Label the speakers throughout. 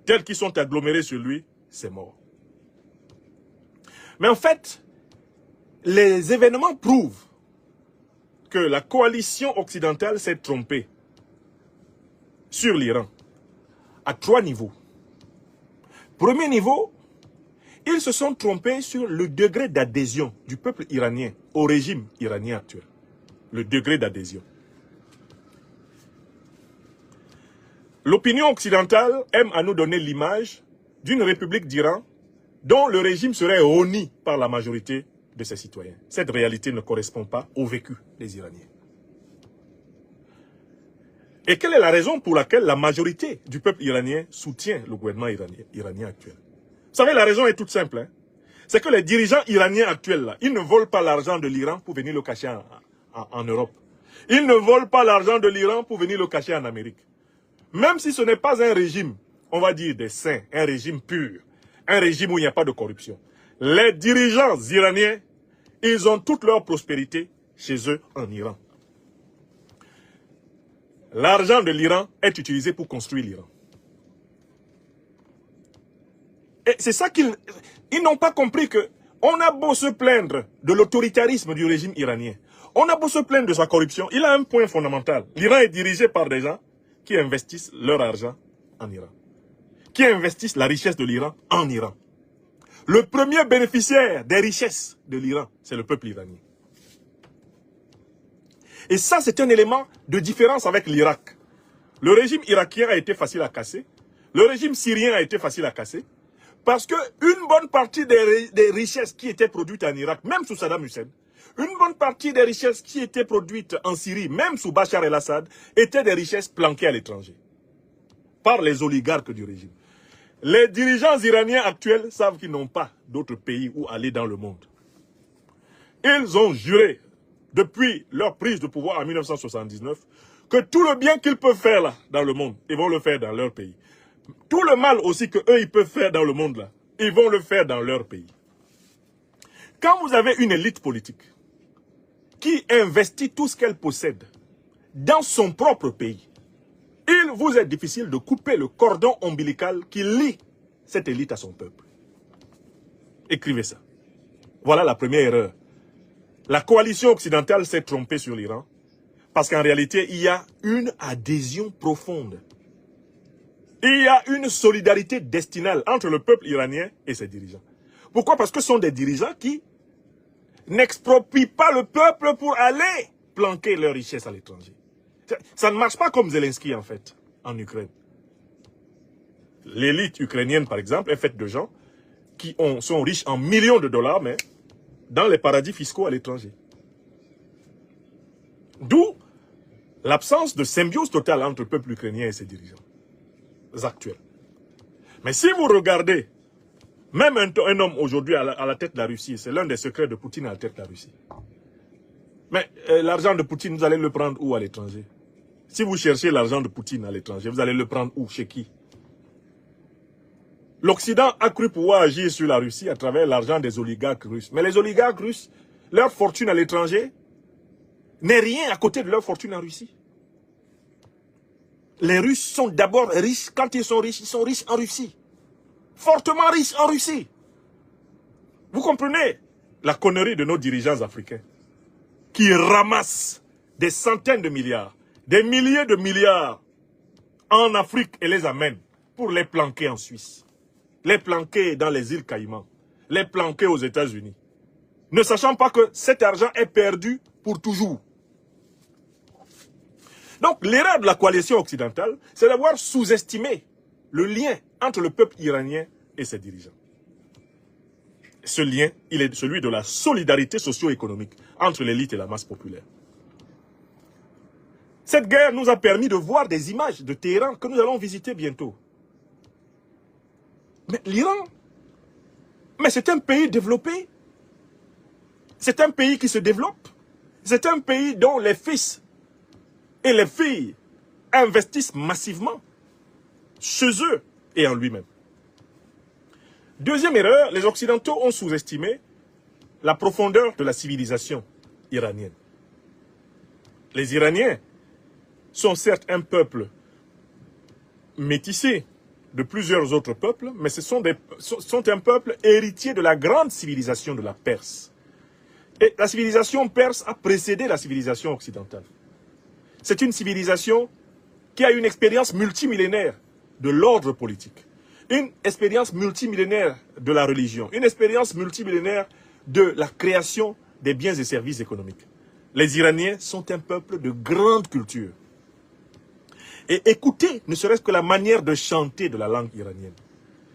Speaker 1: tels qu'ils sont agglomérés sur lui, c'est mort. Mais en fait, les événements prouvent que la coalition occidentale s'est trompée sur l'Iran à 3 niveaux. Premier niveau, ils se sont trompés sur le degré d'adhésion du peuple iranien au régime iranien actuel. Le degré d'adhésion. L'opinion occidentale aime à nous donner l'image d'une république d'Iran dont le régime serait honni par la majorité de ses citoyens. Cette réalité ne correspond pas au vécu des Iraniens. Et quelle est la raison pour laquelle la majorité du peuple iranien soutient le gouvernement iranien actuel? Vous savez, la raison est toute simple. Hein? C'est que les dirigeants iraniens actuels, là, ils ne volent pas l'argent de l'Iran pour venir le cacher en Europe. Ils ne volent pas l'argent de l'Iran pour venir le cacher en Amérique. Même si ce n'est pas un régime, on va dire des saints, un régime pur, un régime où il n'y a pas de corruption. Les dirigeants iraniens, ils ont toute leur prospérité chez eux en Iran. L'argent de l'Iran est utilisé pour construire l'Iran. Et c'est ça qu'ils n'ont pas compris, que on a beau se plaindre de l'autoritarisme du régime iranien, on a beau se plaindre de sa corruption, il a un point fondamental. L'Iran est dirigé par des gens qui investissent leur argent en Iran, qui investissent la richesse de l'Iran en Iran. Le premier bénéficiaire des richesses de l'Iran, c'est le peuple iranien. Et ça, c'est un élément de différence avec l'Irak. Le régime irakien a été facile à casser. Le régime syrien a été facile à casser. Parce qu'une bonne partie des richesses qui étaient produites en Irak, même sous Saddam Hussein, une bonne partie des richesses qui étaient produites en Syrie, même sous Bachar el-Assad, étaient des richesses planquées à l'étranger. Par les oligarques du régime. Les dirigeants iraniens actuels savent qu'ils n'ont pas d'autre pays où aller dans le monde. Ils ont juré, depuis leur prise de pouvoir en 1979, que tout le bien qu'ils peuvent faire là, dans le monde, ils vont le faire dans leur pays. Tout le mal aussi que eux ils peuvent faire dans le monde là, ils vont le faire dans leur pays. Quand vous avez une élite politique qui investit tout ce qu'elle possède dans son propre pays, il vous est difficile de couper le cordon ombilical qui lie cette élite à son peuple. Écrivez ça. Voilà la première erreur. La coalition occidentale s'est trompée sur l'Iran parce qu'en réalité, il y a une adhésion profonde. Il y a une solidarité destinale entre le peuple iranien et ses dirigeants. Pourquoi? Parce que ce sont des dirigeants qui n'exproprient pas le peuple pour aller planquer leurs richesses à l'étranger. Ça ne marche pas comme Zelensky, en fait, en Ukraine. L'élite ukrainienne, par exemple, est faite de gens qui sont riches en millions de dollars, mais dans les paradis fiscaux à l'étranger. D'où l'absence de symbiose totale entre le peuple ukrainien et ses dirigeants actuels. Mais si vous regardez, même un homme aujourd'hui à la tête de la Russie, c'est l'un des secrets de Poutine à la tête de la Russie. Mais l'argent de Poutine, vous allez le prendre où à l'étranger? Si vous cherchez l'argent de Poutine à l'étranger, vous allez le prendre où? Chez qui? L'Occident a cru pouvoir agir sur la Russie à travers l'argent des oligarques russes. Mais les oligarques russes, leur fortune à l'étranger n'est rien à côté de leur fortune en Russie. Les Russes sont d'abord riches. Quand ils sont riches en Russie. Fortement riches en Russie. Vous comprenez la connerie de nos dirigeants africains qui ramassent des centaines de milliards, des milliers de milliards en Afrique et les amènent pour les planquer en Suisse, les planquer dans les îles Caïmans, les planquer aux États-Unis, ne sachant pas que cet argent est perdu pour toujours. Donc l'erreur de la coalition occidentale, c'est d'avoir sous-estimé le lien entre le peuple iranien et ses dirigeants. Ce lien, il est celui de la solidarité socio-économique entre l'élite et la masse populaire. Cette guerre nous a permis de voir des images de Téhéran que nous allons visiter bientôt. Mais l'Iran, mais c'est un pays développé. C'est un pays qui se développe. C'est un pays dont les fils et les filles investissent massivement chez eux et en lui-même. Deuxième erreur, les Occidentaux ont sous-estimé la profondeur de la civilisation iranienne. Les Iraniens sont certes un peuple métissé, de plusieurs autres peuples, mais ce sont un peuple héritier de la grande civilisation de la Perse. Et la civilisation perse a précédé la civilisation occidentale. C'est une civilisation qui a une expérience multimillénaire de l'ordre politique, une expérience multimillénaire de la religion, une expérience multimillénaire de la création des biens et services économiques. Les Iraniens sont un peuple de grande culture. Et écoutez, ne serait-ce que la manière de chanter de la langue iranienne.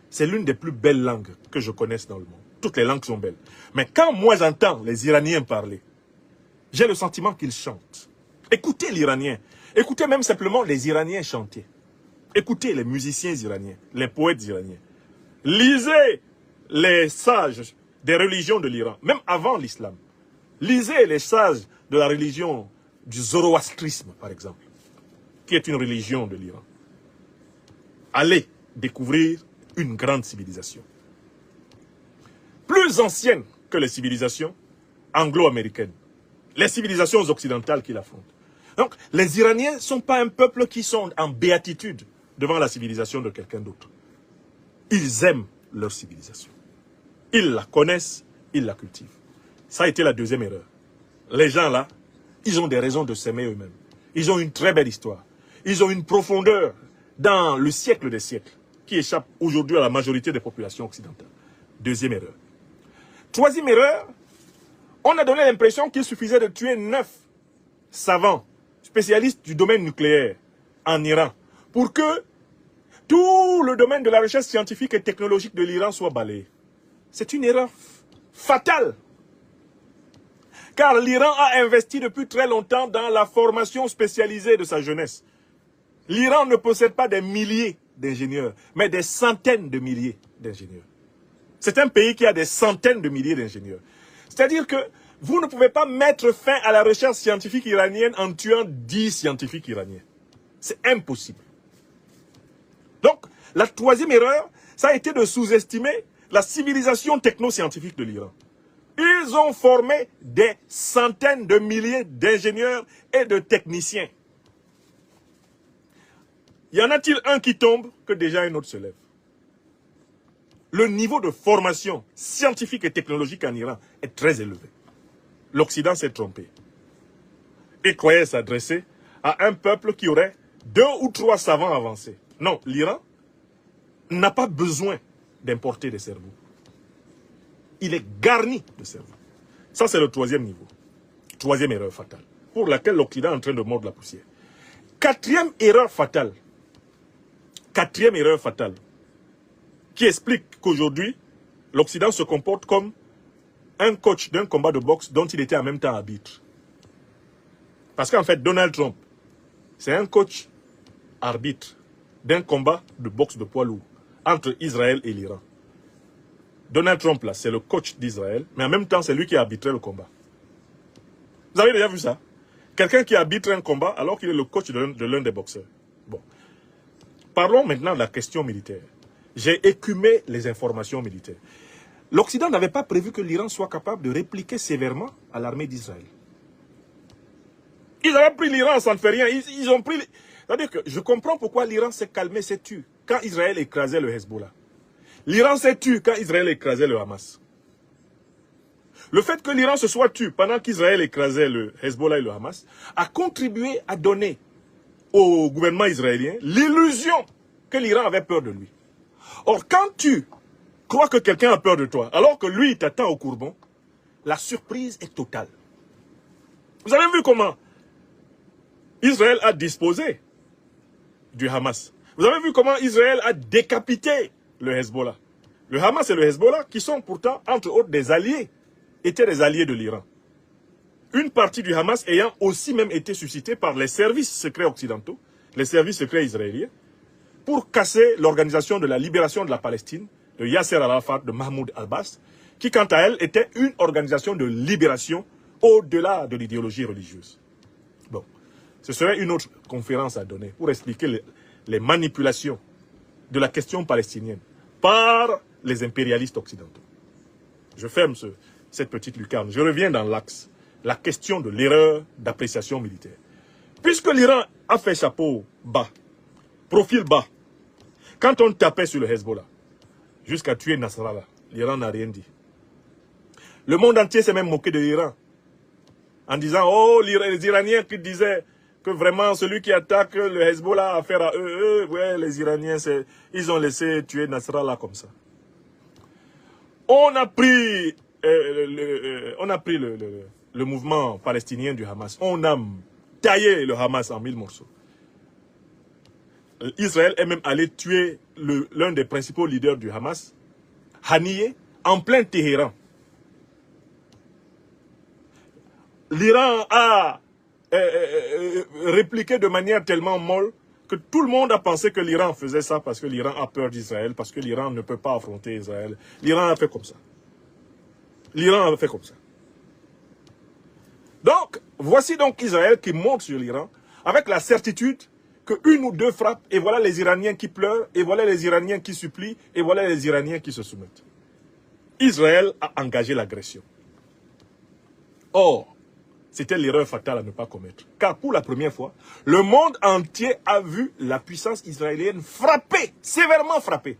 Speaker 1: C'est l'une des plus belles langues que je connaisse dans le monde. Toutes les langues sont belles. Mais quand moi j'entends les Iraniens parler, j'ai le sentiment qu'ils chantent. Écoutez l'Iranien. Écoutez même simplement les Iraniens chanter. Écoutez les musiciens iraniens, les poètes iraniens. Lisez les sages des religions de l'Iran, même avant l'islam. Lisez les sages de la religion du zoroastrisme, par exemple, qui est une religion de l'Iran. Allez découvrir une grande civilisation. Plus ancienne que les civilisations anglo-américaines, les civilisations occidentales qui l'affrontent. Donc, les Iraniens ne sont pas un peuple qui sont en béatitude devant la civilisation de quelqu'un d'autre. Ils aiment leur civilisation. Ils la connaissent, ils la cultivent. Ça a été la deuxième erreur. Les gens là, ils ont des raisons de s'aimer eux-mêmes. Ils ont une très belle histoire. Ils ont une profondeur dans le siècle des siècles qui échappe aujourd'hui à la majorité des populations occidentales. Deuxième erreur. Troisième erreur, on a donné l'impression qu'il suffisait de tuer 9 savants, spécialistes du domaine nucléaire en Iran, pour que tout le domaine de la recherche scientifique et technologique de l'Iran soit balayé. C'est une erreur fatale. Car l'Iran a investi depuis très longtemps dans la formation spécialisée de sa jeunesse. L'Iran ne possède pas des milliers d'ingénieurs, mais des centaines de milliers d'ingénieurs. C'est un pays qui a des centaines de milliers d'ingénieurs. C'est-à-dire que vous ne pouvez pas mettre fin à la recherche scientifique iranienne en tuant 10 scientifiques iraniens. C'est impossible. Donc, la troisième erreur, ça a été de sous-estimer la civilisation techno-scientifique de l'Iran. Ils ont formé des centaines de milliers d'ingénieurs et de techniciens. Y en a-t-il un qui tombe que déjà un autre se lève? Le niveau de formation scientifique et technologique en Iran est très élevé. L'Occident s'est trompé. Et croyait s'adresser à un peuple qui aurait 2 ou 3 savants avancés. Non, l'Iran n'a pas besoin d'importer des cerveaux. Il est garni de cerveaux. Ça, c'est le troisième niveau. Troisième erreur fatale, pour laquelle l'Occident est en train de mordre la poussière. Quatrième erreur fatale, qui explique qu'aujourd'hui, l'Occident se comporte comme un coach d'un combat de boxe dont il était en même temps arbitre. Parce qu'en fait, Donald Trump, c'est un coach arbitre d'un combat de boxe de poids lourd entre Israël et l'Iran. Donald Trump, là, c'est le coach d'Israël, mais en même temps, c'est lui qui a arbitré le combat. Vous avez déjà vu ça? Quelqu'un qui arbitre un combat alors qu'il est le coach de l'un des boxeurs. Bon. Parlons maintenant de la question militaire. J'ai écumé les informations militaires. L'Occident n'avait pas prévu que l'Iran soit capable de répliquer sévèrement à l'armée d'Israël. Ils avaient pris l'Iran, ça ne fait rien. Ils ont pris... C'est-à-dire que je comprends pourquoi l'Iran s'est calmé, s'est tué quand Israël écrasait le Hezbollah. L'Iran s'est tué quand Israël écrasait le Hamas. Le fait que l'Iran se soit tué pendant qu'Israël écrasait le Hezbollah et le Hamas a contribué à donner au gouvernement israélien l'illusion que l'Iran avait peur de lui. Or, quand tu crois que quelqu'un a peur de toi, alors que lui t'attend au courbon, la surprise est totale. Vous avez vu comment Israël a disposé du Hamas. Vous avez vu comment Israël a décapité le Hezbollah. Le Hamas et le Hezbollah, qui sont pourtant, entre autres, des alliés, étaient des alliés de l'Iran. Une partie du Hamas ayant aussi même été suscitée par les services secrets occidentaux, les services secrets israéliens, pour casser l'organisation de la libération de la Palestine, de Yasser Arafat, de Mahmoud Abbas, qui, quant à elle, était une organisation de libération au-delà de l'idéologie religieuse. Bon, ce serait une autre conférence à donner pour expliquer les manipulations de la question palestinienne par les impérialistes occidentaux. Je ferme cette petite lucarne. Je reviens dans l'axe. La question de l'erreur d'appréciation militaire. Puisque l'Iran a fait chapeau bas, profil bas, Quand on tapait sur le Hezbollah, jusqu'à tuer Nasrallah, l'Iran n'a rien dit. Le monde entier s'est même moqué de l'Iran. En disant, oh, les Iraniens qui disaient que vraiment celui qui attaque le Hezbollah a affaire à eux, ouais, les Iraniens, ils ont laissé tuer Nasrallah comme ça. On a pris, le mouvement palestinien du Hamas. On a taillé le Hamas en 1000 morceaux. Israël est même allé tuer l'un des principaux leaders du Hamas, Haniyeh, en plein Téhéran. L'Iran a répliqué de manière tellement molle que tout le monde a pensé que l'Iran faisait ça parce que l'Iran a peur d'Israël, parce que l'Iran ne peut pas affronter Israël. L'Iran a fait comme ça. L'Iran a fait comme ça. Donc, voici donc Israël qui monte sur l'Iran avec la certitude que une ou deux frappes, et voilà les Iraniens qui pleurent, et voilà les Iraniens qui supplient, et voilà les Iraniens qui se soumettent. Israël a engagé l'agression. Or, c'était l'erreur fatale à ne pas commettre. Car pour la première fois, le monde entier a vu la puissance israélienne frapper, sévèrement frapper.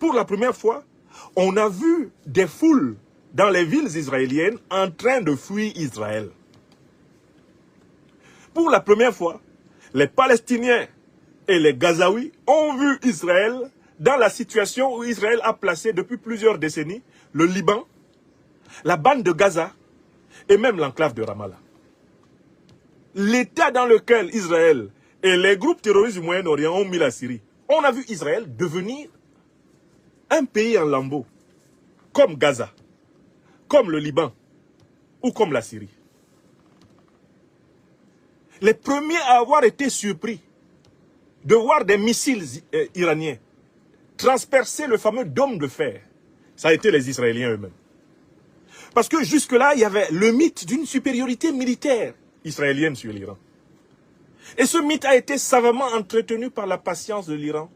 Speaker 1: Pour la première fois, on a vu des foules dans les villes israéliennes en train de fuir Israël. Pour la première fois, les Palestiniens et les Gazaouis ont vu Israël dans la situation où Israël a placé depuis plusieurs décennies le Liban, la bande de Gaza, et même l'enclave de Ramallah. L'état dans lequel Israël et les groupes terroristes du Moyen-Orient ont mis la Syrie. On a vu Israël devenir un pays en lambeaux, comme Gaza, comme le Liban ou comme la Syrie. Les premiers à avoir été surpris de voir des missiles iraniens transpercer le fameux dôme de fer, ça a été les Israéliens eux-mêmes. Parce que jusque-là, il y avait le mythe d'une supériorité militaire israélienne sur l'Iran. Et ce mythe a été savamment entretenu par la patience de l'Iran.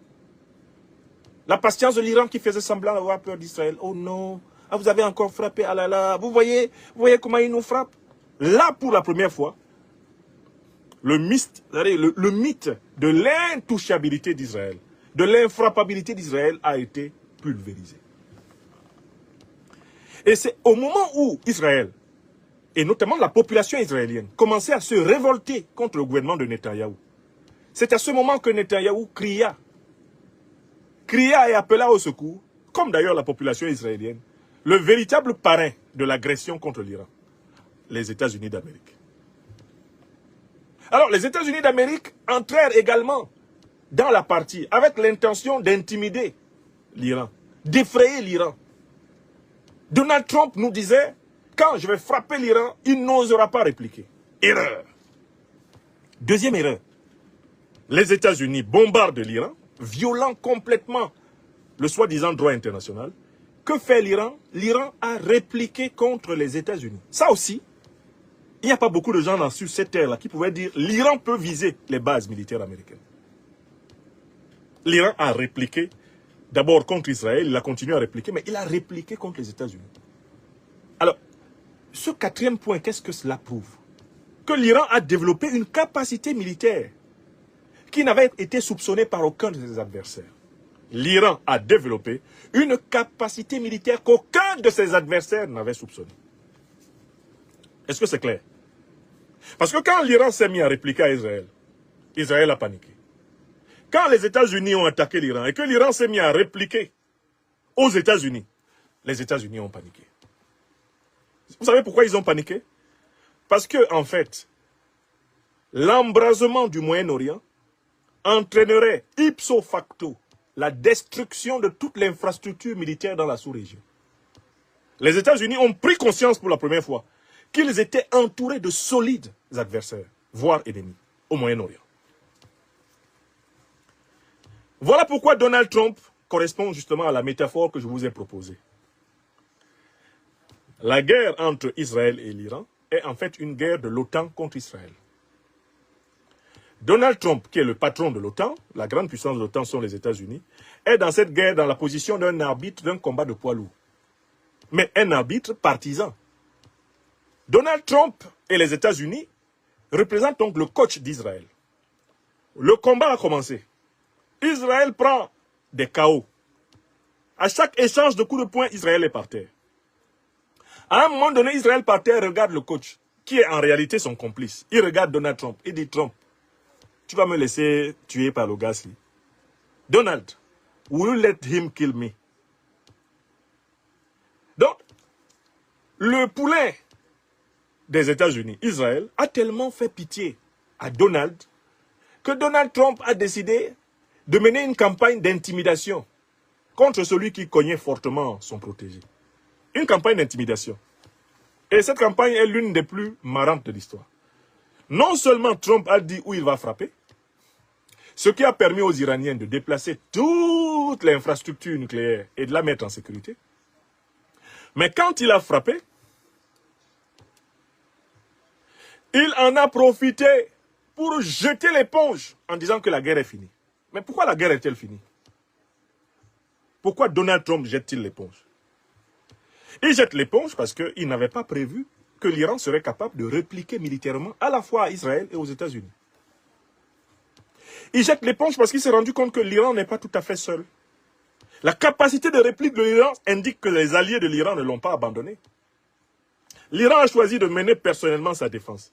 Speaker 1: La patience de l'Iran qui faisait semblant d'avoir peur d'Israël. Oh non, ah, vous avez encore frappé, ah là là, vous voyez comment ils nous frappent. Là, pour la première fois, le mythe de l'intouchabilité d'Israël, de l'infrappabilité d'Israël a été pulvérisé. Et c'est au moment où Israël, et notamment la population israélienne, commençait à se révolter contre le gouvernement de Netanyahou. C'est à ce moment que Netanyahou cria et appela au secours, comme d'ailleurs la population israélienne, le véritable parrain de l'agression contre l'Iran, les États-Unis d'Amérique. Alors, les États-Unis d'Amérique entrèrent également dans la partie avec l'intention d'intimider l'Iran, d'effrayer l'Iran. Donald Trump nous disait, quand je vais frapper l'Iran, il n'osera pas répliquer. Erreur. Deuxième erreur. Les États-Unis bombardent l'Iran, violant complètement le soi-disant droit international. Que fait l'Iran? L'Iran a répliqué contre les États-Unis. Ça aussi, il n'y a pas beaucoup de gens sur cette terre-là qui pouvaient dire l'Iran peut viser les bases militaires américaines. L'Iran a répliqué. D'abord contre Israël, il a continué à répliquer, mais il a répliqué contre les États-Unis. Alors, ce quatrième point, qu'est-ce que cela prouve? Que l'Iran a développé une capacité militaire qui n'avait été soupçonnée par aucun de ses adversaires. L'Iran a développé une capacité militaire qu'aucun de ses adversaires n'avait soupçonnée. Est-ce que c'est clair? Parce que quand l'Iran s'est mis à répliquer à Israël, Israël a paniqué. Quand les États-Unis ont attaqué l'Iran et que l'Iran s'est mis à répliquer aux États-Unis, les États-Unis ont paniqué. Vous savez pourquoi ils ont paniqué? Parce que, en fait, l'embrasement du Moyen-Orient entraînerait ipso facto la destruction de toute l'infrastructure militaire dans la sous-région. Les États-Unis ont pris conscience pour la première fois qu'ils étaient entourés de solides adversaires, voire ennemis, au Moyen-Orient. Voilà pourquoi Donald Trump correspond justement à la métaphore que je vous ai proposée. La guerre entre Israël et l'Iran est en fait une guerre de l'OTAN contre Israël. Donald Trump, qui est le patron de l'OTAN, la grande puissance de l'OTAN sont les États-Unis, est dans cette guerre dans la position d'un arbitre d'un combat de poids lourd. Mais un arbitre partisan. Donald Trump et les États-Unis représentent donc le coach d'Israël. Le combat a commencé. Israël prend des chaos. À chaque échange de coups de poing, Israël est par terre. À un moment donné, Israël par terre regarde le coach, qui est en réalité son complice. Il regarde Donald Trump. Il dit, Trump, tu vas me laisser tuer par le gaz. Donald, will you let him kill me? Donc, le poulet des États-Unis, Israël, a tellement fait pitié à Donald que Donald Trump a décidé de mener une campagne d'intimidation contre celui qui cognait fortement son protégé. Une campagne d'intimidation. Et cette campagne est l'une des plus marrantes de l'histoire. Non seulement Trump a dit où il va frapper, ce qui a permis aux Iraniens de déplacer toute l'infrastructure nucléaire et de la mettre en sécurité, mais quand il a frappé, il en a profité pour jeter l'éponge en disant que la guerre est finie. Mais pourquoi la guerre est-elle finie? Pourquoi Donald Trump jette-t-il l'éponge? Il jette l'éponge parce qu'il n'avait pas prévu que l'Iran serait capable de répliquer militairement à la fois à Israël et aux États-Unis. Il jette l'éponge parce qu'il s'est rendu compte que l'Iran n'est pas tout à fait seul. La capacité de réplique de l'Iran indique que les alliés de l'Iran ne l'ont pas abandonné. L'Iran a choisi de mener personnellement sa défense.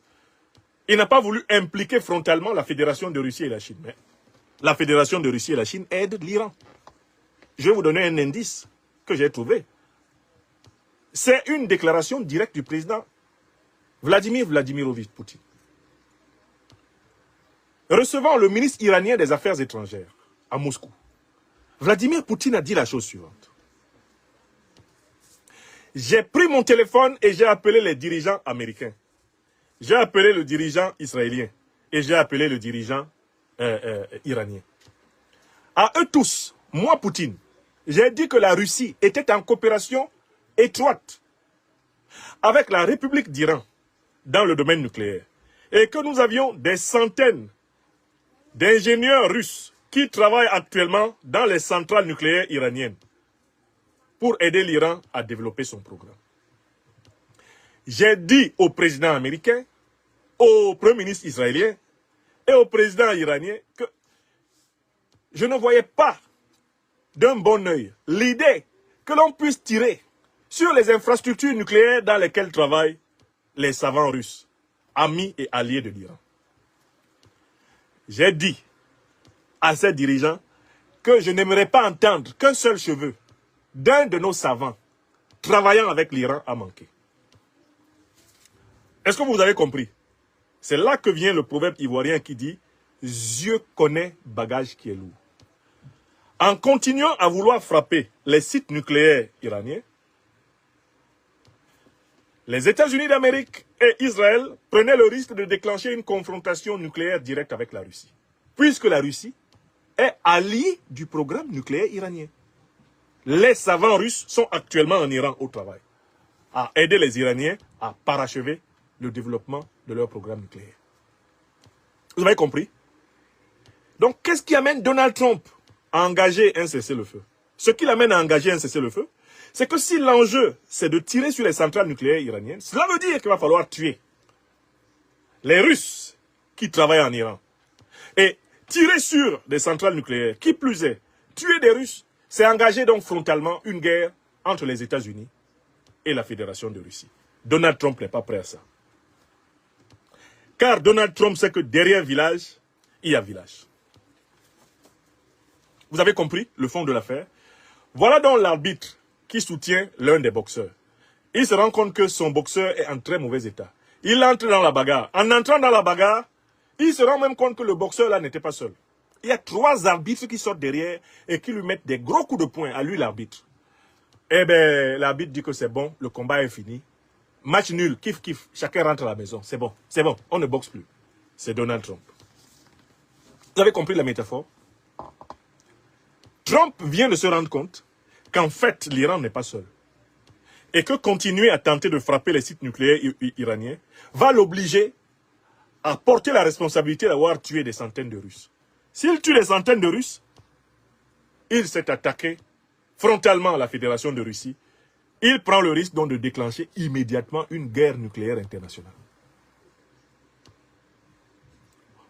Speaker 1: Il n'a pas voulu impliquer frontalement la Fédération de Russie et la Chine. Mais la Fédération de Russie et la Chine aident l'Iran. Je vais vous donner un indice que j'ai trouvé. C'est une déclaration directe du président Vladimir Vladimirovich Poutine. Recevant le ministre iranien des Affaires étrangères à Moscou, Vladimir Poutine a dit la chose suivante. J'ai pris mon téléphone et j'ai appelé les dirigeants américains. J'ai appelé le dirigeant israélien et j'ai appelé le dirigeant iranien. À eux tous, moi Poutine, j'ai dit que la Russie était en coopération étroite avec la République d'Iran dans le domaine nucléaire et que nous avions des centaines d'ingénieurs russes qui travaillent actuellement dans les centrales nucléaires iraniennes pour aider l'Iran à développer son programme. J'ai dit au président américain, au premier ministre israélien et au président iranien que je ne voyais pas d'un bon œil l'idée que l'on puisse tirer sur les infrastructures nucléaires dans lesquelles travaillent les savants russes, amis et alliés de l'Iran. J'ai dit à ces dirigeants que je n'aimerais pas entendre qu'un seul cheveu d'un de nos savants travaillant avec l'Iran a manqué. Est-ce que vous avez compris? C'est là que vient le proverbe ivoirien qui dit « Dieu connaît bagage qui est lourd ». En continuant à vouloir frapper les sites nucléaires iraniens, les États-Unis d'Amérique et Israël prenaient le risque de déclencher une confrontation nucléaire directe avec la Russie, puisque la Russie est alliée du programme nucléaire iranien. Les savants russes sont actuellement en Iran au travail, à aider les Iraniens à parachever le développement de leur programme nucléaire. Vous avez compris? Donc, qu'est-ce qui amène Donald Trump à engager un cessez-le-feu? Ce qui l'amène à engager un cessez-le-feu, c'est que si l'enjeu, c'est de tirer sur les centrales nucléaires iraniennes, cela veut dire qu'il va falloir tuer les Russes qui travaillent en Iran. Et tirer sur des centrales nucléaires, qui plus est, tuer des Russes, c'est engager donc frontalement une guerre entre les États-Unis et la Fédération de Russie. Donald Trump n'est pas prêt à ça. Car Donald Trump sait que derrière village, il y a village. Vous avez compris le fond de l'affaire? Voilà donc l'arbitre qui soutient l'un des boxeurs. Il se rend compte que son boxeur est en très mauvais état. Il entre dans la bagarre. En entrant dans la bagarre, il se rend même compte que le boxeur là n'était pas seul. Il y a 3 arbitres qui sortent derrière et qui lui mettent des gros coups de poing à lui, l'arbitre. Eh bien, l'arbitre dit que c'est bon, le combat est fini. Match nul, kiff, kiff, chacun rentre à la maison. C'est bon, on ne boxe plus. C'est Donald Trump. Vous avez compris la métaphore? Trump vient de se rendre compte qu'en fait, l'Iran n'est pas seul. Et que continuer à tenter de frapper les sites nucléaires iraniens va l'obliger à porter la responsabilité d'avoir tué des centaines de Russes. S'il tue des centaines de Russes, il s'est attaqué frontalement à la Fédération de Russie. Il prend le risque donc de déclencher immédiatement une guerre nucléaire internationale.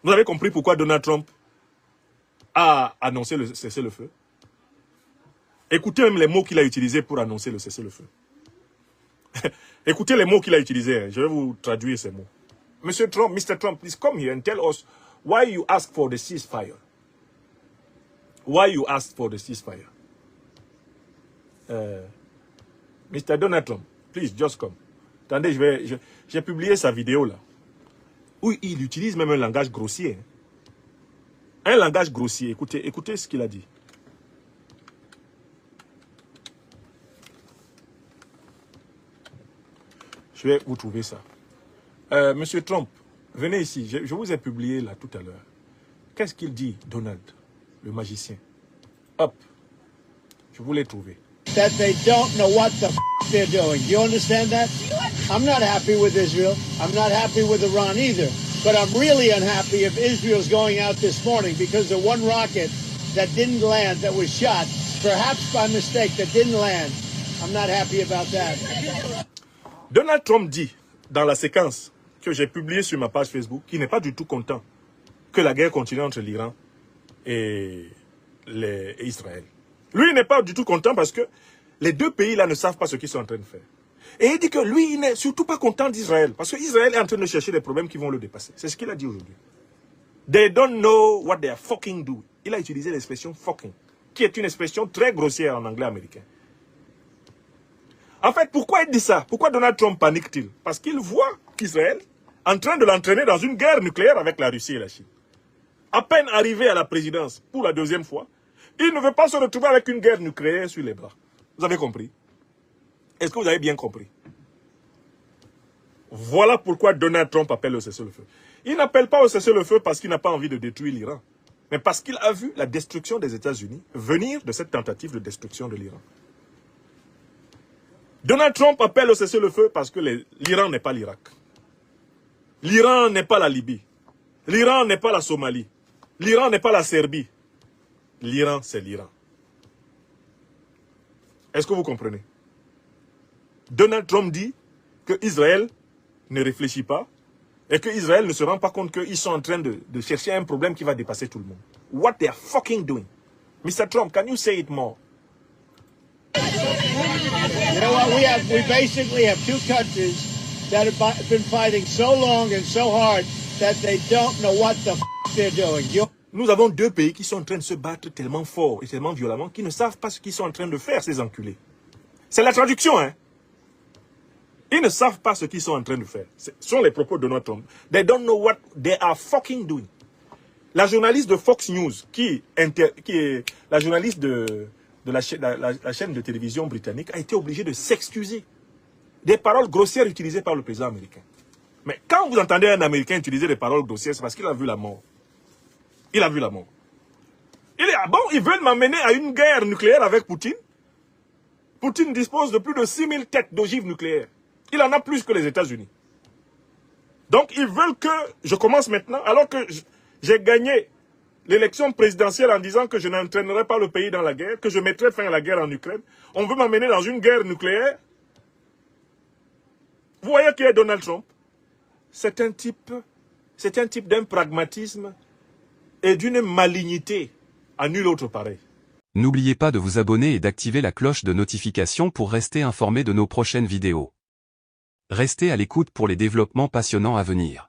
Speaker 1: Vous avez compris pourquoi Donald Trump a annoncé le cessez-le-feu. Écoutez même les mots qu'il a utilisés pour annoncer le cessez-le-feu. Écoutez les mots qu'il a utilisés. Je vais vous traduire ces mots. Monsieur Trump, Mr. Trump, please come here and tell us why you ask for the ceasefire. Why you asked for the ceasefire. Mr. Donald Trump, please just come. Attendez, j'ai publié sa vidéo là. Où il utilise même un langage grossier. Un langage grossier. Écoutez ce qu'il a dit. Je vais vous trouver ça. Monsieur Trump, venez ici. Je vous ai publié là tout à l'heure. Qu'est-ce qu'il dit, Donald, le magicien? Hop. Je vous l'ai trouvé.
Speaker 2: That they don't know what the they're doing. Do you understand that? I'm not happy with Israel. I'm not happy with Iran either. But I'm really unhappy if Israel's going out this morning because the one rocket that didn't land, that was shot, perhaps by mistake, that didn't land. I'm not happy about that.
Speaker 1: Donald Trump dit, dans la séquence que j'ai publiée sur ma page Facebook, qu'il n'est pas du tout content que la guerre continue entre l'Iran et Israël. Lui, il n'est pas du tout content parce que les deux pays-là ne savent pas ce qu'ils sont en train de faire. Et il dit que lui, il n'est surtout pas content d'Israël. Parce qu'Israël est en train de chercher des problèmes qui vont le dépasser. C'est ce qu'il a dit aujourd'hui. They don't know what they are fucking doing. Il a utilisé l'expression fucking, qui est une expression très grossière en anglais américain. En fait, pourquoi il dit ça? Pourquoi Donald Trump panique-t-il? Parce qu'il voit Israël en train de l'entraîner dans une guerre nucléaire avec la Russie et la Chine. À peine arrivé à la présidence pour la deuxième fois, il ne veut pas se retrouver avec une guerre nucléaire sur les bras. Vous avez compris? Est-ce que vous avez bien compris? Voilà pourquoi Donald Trump appelle au cessez-le-feu. Il n'appelle pas au cessez-le-feu parce qu'il n'a pas envie de détruire l'Iran, mais parce qu'il a vu la destruction des États-Unis venir de cette tentative de destruction de l'Iran. Donald Trump appelle au cessez-le-feu parce que l'Iran n'est pas l'Irak. L'Iran n'est pas la Libye. L'Iran n'est pas la Somalie. L'Iran n'est pas la Serbie. L'Iran, c'est l'Iran. Est-ce que vous comprenez? Donald Trump dit que Israël ne réfléchit pas et que Israël ne se rend pas compte qu'ils sont en train de chercher un problème qui va dépasser tout le monde. What they are fucking doing. Mr. Trump, can you say it more?
Speaker 2: You know what? We basically have two countries that have been fighting so long and so hard that they don't know what the they're doing.
Speaker 1: Nous avons deux pays qui sont en train de se battre tellement fort et tellement violemment qu'ils ne savent pas ce qu'ils sont en train de faire, ces enculés. C'est la traduction, hein. Ils ne savent pas ce qu'ils sont en train de faire. Ce sont les propos de Donald Trump. They don't know what they are fucking doing. La journaliste de Fox News, qui est la journaliste de la chaîne de télévision britannique, a été obligée de s'excuser des paroles grossières utilisées par le président américain. Mais quand vous entendez un Américain utiliser des paroles grossières, c'est parce qu'il a vu la mort. Il a vu la mort. Il est, ah bon, ils veulent m'amener à une guerre nucléaire avec Poutine? Poutine dispose de plus de 6000 têtes d'ogives nucléaires. Il en a plus que les États-Unis. Donc, ils veulent que je commence maintenant, alors que j'ai gagné l'élection présidentielle en disant que je n'entraînerai pas le pays dans la guerre, que je mettrai fin à la guerre en Ukraine. On veut m'amener dans une guerre nucléaire. Vous voyez qui est Donald Trump? C'est un type d'un pragmatisme et d'une malignité à nul autre pareil.
Speaker 3: N'oubliez pas de vous abonner et d'activer la cloche de notification pour rester informé de nos prochaines vidéos. Restez à l'écoute pour les développements passionnants à venir.